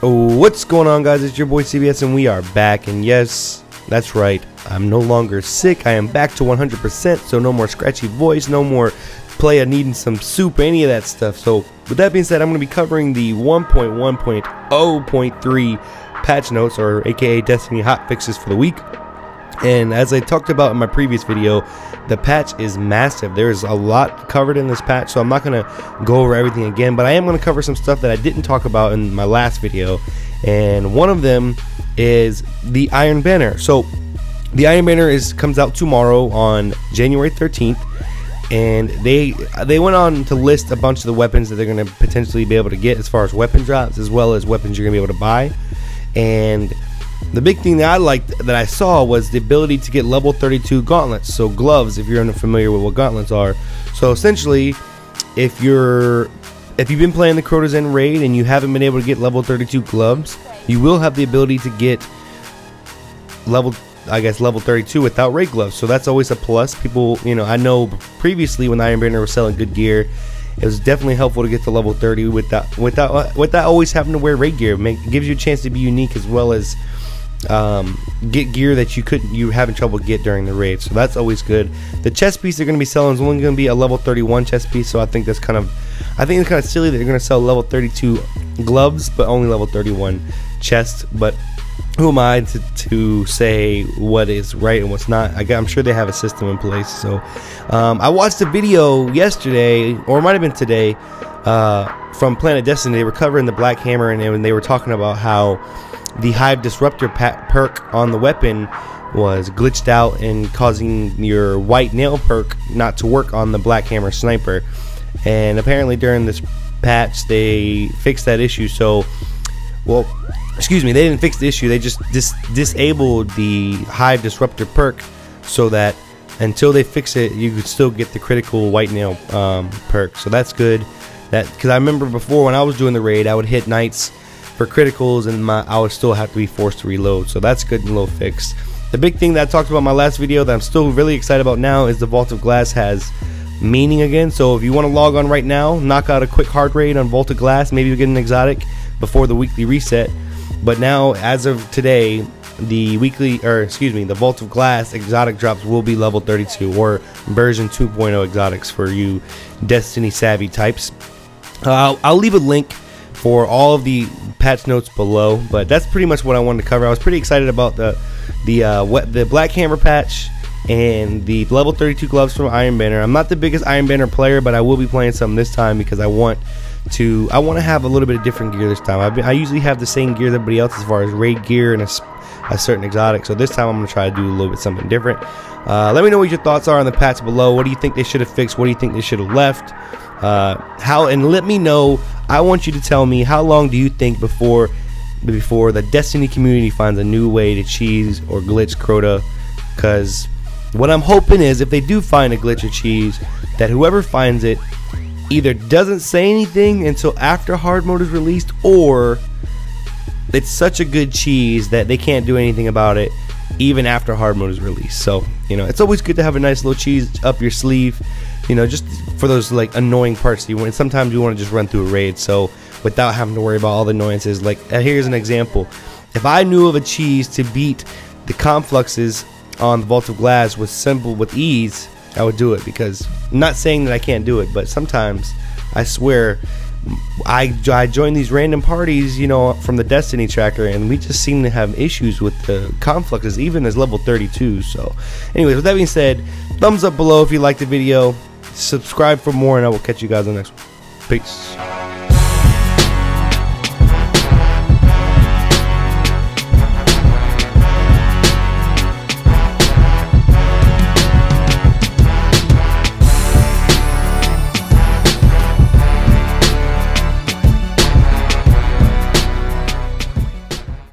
What's going on, guys? It's your boy CBS and we are back, and yes, that's right, I'm no longer sick. I am back to 100%, so no more scratchy voice, no more playa needing some soup, any of that stuff. So with that being said, I'm going to be covering the 1.1.0.3 patch notes, or aka Destiny hot fixes for the week. And as I talked about in my previous video, the patch is massive. There's a lot covered in this patch, so I'm not going to go over everything again, but I am going to cover some stuff that I didn't talk about in my last video. And one of them is the Iron Banner. So the Iron Banner comes out tomorrow on January 13th, and they went on to list a bunch of the weapons that they're going to potentially be able to get as far as weapon drops, as well as weapons you're going to be able to buy. And the big thing that I liked that I saw was the ability to get level 32 gauntlets, so gloves, if you're unfamiliar with what gauntlets are. So essentially, if you've been playing the CROTAS in raid and you haven't been able to get level 32 gloves, you will have the ability to get level 32 without raid gloves. So that's always a plus. People, I know previously when Iron Banner was selling good gear, it was definitely helpful to get to level 30 without always having to wear raid gear. It gives you a chance to be unique, as well as get gear that you having trouble get during the raid. So that's always good. The chest piece they're going to be selling is only going to be a level 31 chest piece, so I think it's kind of silly that they're going to sell level 32 gloves but only level 31 chest. But who am I to say what is right and what's not? I'm sure they have a system in place. So I watched a video yesterday, or it might have been today, from Planet Destiny. They were covering the Black Hammer, and they were talking about how the Hive Disruptor perk on the weapon was glitched out and causing your white nail perk not to work on the Black Hammer sniper. And apparently during this patch they fixed that issue. So, well, excuse me, they didn't fix the issue, they just disabled the Hive Disruptor perk so that until they fix it, you could still get the critical white nail perk. So that's good. Because I remember before when I was doing the raid, I would hit knights for criticals and I would still have to be forced to reload. So that's good and low fixed. The big thing that I talked about in my last video that I'm still really excited about now is the Vault of Glass has meaning again. So if you want to log on right now, knock out a quick hard raid on Vault of Glass, maybe you get an exotic before the weekly reset. But now, as of today, the Vault of Glass exotic drops will be level 32, or version 2.0 exotics for you Destiny savvy types. I'll leave a link for all of the patch notes below, but that's pretty much what I wanted to cover. I was pretty excited about the Black Hammer patch and the level 32 gloves from Iron Banner. I'm not the biggest Iron Banner player, but I will be playing some this time because I want to have a little bit of different gear this time. I usually have the same gear as everybody else as far as raid gear and a certain exotic. So this time I'm going to try to do a little bit something different. Let me know what your thoughts are on the patch below. What do you think they should have fixed? What do you think they should have left? And let me know. I want you to tell me, how long do you think before the Destiny community finds a new way to cheese or glitch Crota? Because what I'm hoping is, if they do find a glitch or cheese, that whoever finds it either doesn't say anything until after hard mode is released, or it's such a good cheese that they can't do anything about it even after hard mode is released. So it's always good to have a nice little cheese up your sleeve, just for those like annoying parts sometimes you want to just run through a raid, so without having to worry about all the annoyances. Like, here's an example. If I knew of a cheese to beat the confluxes on the Vault of Glass with ease, I would do it. Because I'm not saying that I can't do it, but sometimes I swear I join these random parties, from the Destiny tracker, and we just seem to have issues with the confluxes even as level 32. So anyways, with that being said, thumbs up below if you liked the video, subscribe for more, and I will catch you guys on the next one. Peace.